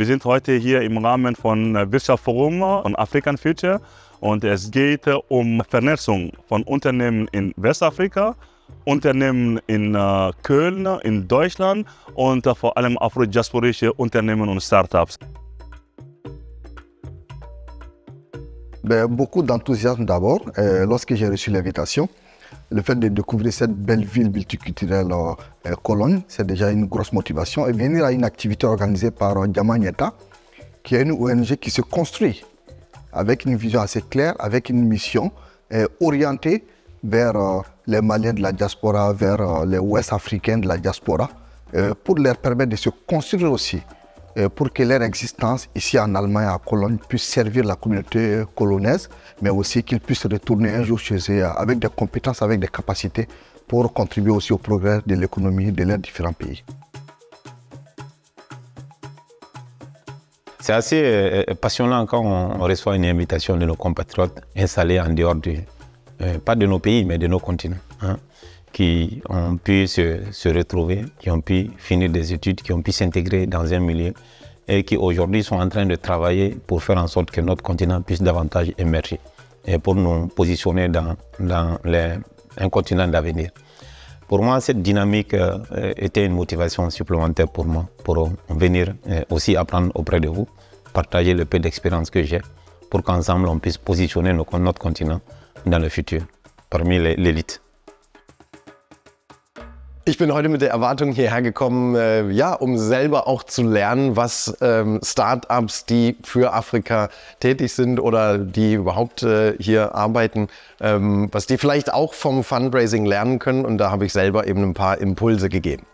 Wir sind heute hier im Rahmen von Wirtschaftsforum von African Future und es geht um Vernetzung von Unternehmen in Westafrika, Unternehmen in Köln, in Deutschland und vor allem afro-diasporische Unternehmen und Startups. Beaucoup d'enthousiasme d'abord, lorsque j'ai reçu l'invitation. Le fait de découvrir cette belle ville multiculturelle Cologne, c'est déjà une grosse motivation. Et venir à une activité organisée par Diamanieta, qui est une ONG qui se construit avec une vision assez claire, avec une mission orientée vers les Maliens de la diaspora, vers les Ouest-Africains de la diaspora, pour leur permettre de se construire aussi, pour que leur existence ici en Allemagne, à Cologne, puisse servir la communauté colonnaise, mais aussi qu'ils puissent retourner un jour chez eux avec des compétences, avec des capacités pour contribuer aussi au progrès de l'économie de leurs différents pays. C'est assez passionnant quand on reçoit une invitation de nos compatriotes installés en dehors pas de nos pays, mais de nos continents, hein, qui ont pu se retrouver, qui ont pu finir des études, qui ont pu s'intégrer dans un milieu et qui aujourd'hui sont en train de travailler pour faire en sorte que notre continent puisse davantage émerger et pour nous positionner dans un continent d'avenir. Pour moi, cette dynamique était une motivation supplémentaire pour moi, pour venir aussi apprendre auprès de vous, partager le peu d'expérience que j'ai, pour qu'ensemble on puisse positionner notre continent dans le futur, parmi l'élite. Ich bin heute mit der Erwartung hierher gekommen, ja, um selber auch zu lernen, was Start-ups, die für Afrika tätig sind oder die überhaupt hier arbeiten, was die vielleicht auch vom Fundraising lernen können. Und da habe ich selber eben ein paar Impulse gegeben.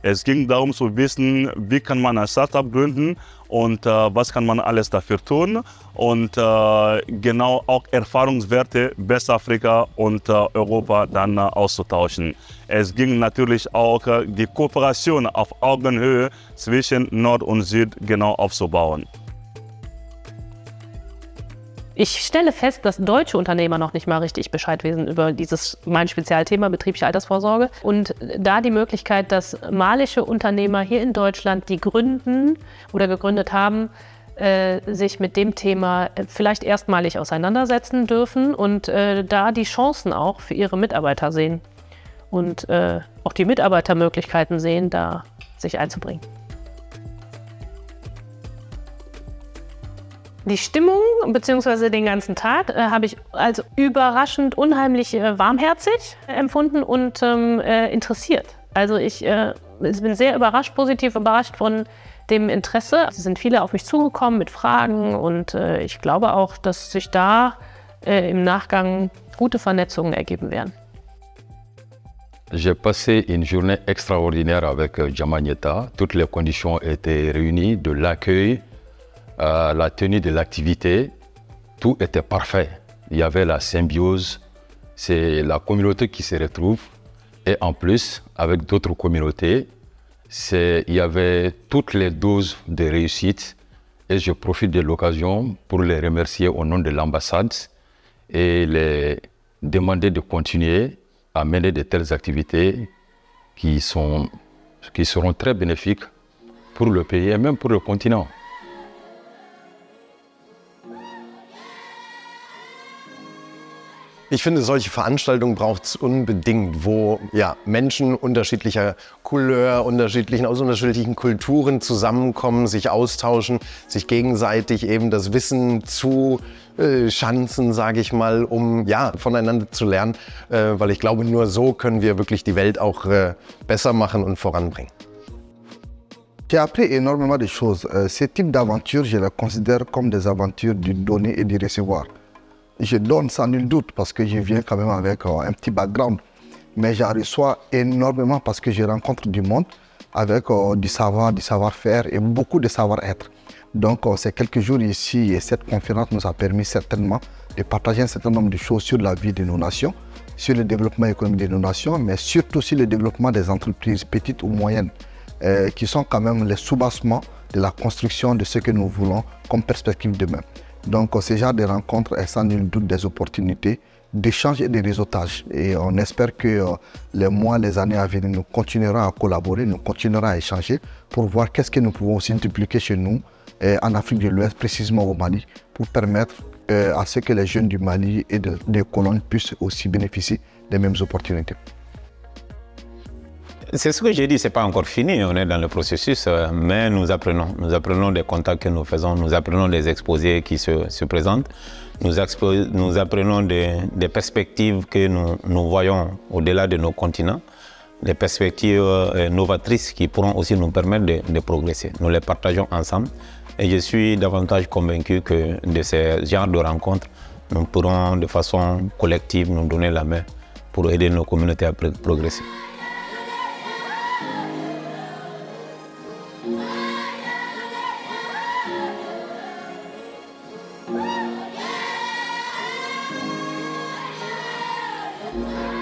Es ging darum zu wissen, wie kann man ein Startup gründen und was kann man alles dafür tun und genau auch Erfahrungswerte Westafrika und Europa dann auszutauschen. Es ging natürlich auch die Kooperation auf Augenhöhe zwischen Nord und Süd genau aufzubauen. Ich stelle fest, dass deutsche Unternehmer noch nicht mal richtig Bescheid wissen über mein Spezialthema betriebliche Altersvorsorge. Und da die Möglichkeit, dass malische Unternehmer hier in Deutschland, die gründen oder gegründet haben, sich mit dem Thema vielleicht erstmalig auseinandersetzen dürfen und da die Chancen auch für ihre Mitarbeiter sehen und auch die Mitarbeitermöglichkeiten sehen, da sich einzubringen. Die Stimmung bzw. den ganzen Tag habe ich als überraschend unheimlich warmherzig empfunden und interessiert. Also ich bin sehr überrascht, positiv überrascht von dem Interesse. Es sind viele auf mich zugekommen mit Fragen und ich glaube auch, dass sich da im Nachgang gute Vernetzungen ergeben werden. J'ai passé une journée extraordinaire avec Diamanieta. Toutes les conditions étaient réunies, de l'accueil, la tenue de l'activité, tout était parfait. Il y avait la symbiose, c'est la communauté qui se retrouve et en plus avec d'autres communautés, il y avait toutes les doses de réussite et je profite de l'occasion pour les remercier au nom de l'ambassade et les demander de continuer à mener de telles activités qui seront très bénéfiques pour le pays et même pour le continent. Ich finde, solche Veranstaltungen braucht es unbedingt, wo ja, Menschen unterschiedlicher Couleur, aus unterschiedlichen Kulturen zusammenkommen, sich austauschen, sich gegenseitig eben das Wissen zuschanzen, sage ich mal, um ja, voneinander zu lernen, weil ich glaube, nur so können wir wirklich die Welt auch besser machen und voranbringen. J'ai appris énormément de choses. Ce type d'aventure, je les considère comme des aventures du donner et du recevoir. Je donne sans nul doute parce que je viens quand même avec un petit background. Mais j'en reçois énormément parce que je rencontre du monde avec du savoir-faire et beaucoup de savoir-être. Donc ces quelques jours ici et cette conférence nous a permis certainement de partager un certain nombre de choses sur la vie de nos nations, sur le développement économique de nos nations, mais surtout sur le développement des entreprises petites ou moyennes qui sont quand même les soubassements de la construction de ce que nous voulons comme perspective demain. Donc ce genre de rencontres est sans nul doute des opportunités d'échange et de réseautage. Et on espère que les mois, les années à venir, nous continuerons à collaborer, nous continuerons à échanger pour voir qu'est-ce que nous pouvons aussi dupliquer chez nous, en Afrique de l'Ouest, précisément au Mali, pour permettre à ce que les jeunes du Mali et des colonies puissent aussi bénéficier des mêmes opportunités. C'est ce que j'ai dit, ce n'est pas encore fini, on est dans le processus, mais nous apprenons des contacts que nous faisons, nous apprenons des exposés qui se présentent, nous apprenons des perspectives que nous voyons au-delà de nos continents, des perspectives novatrices qui pourront aussi nous permettre de progresser. Nous les partageons ensemble et je suis davantage convaincu que de ces genres de rencontres, nous pourrons de façon collective nous donner la main pour aider nos communautés à progresser. Yeah.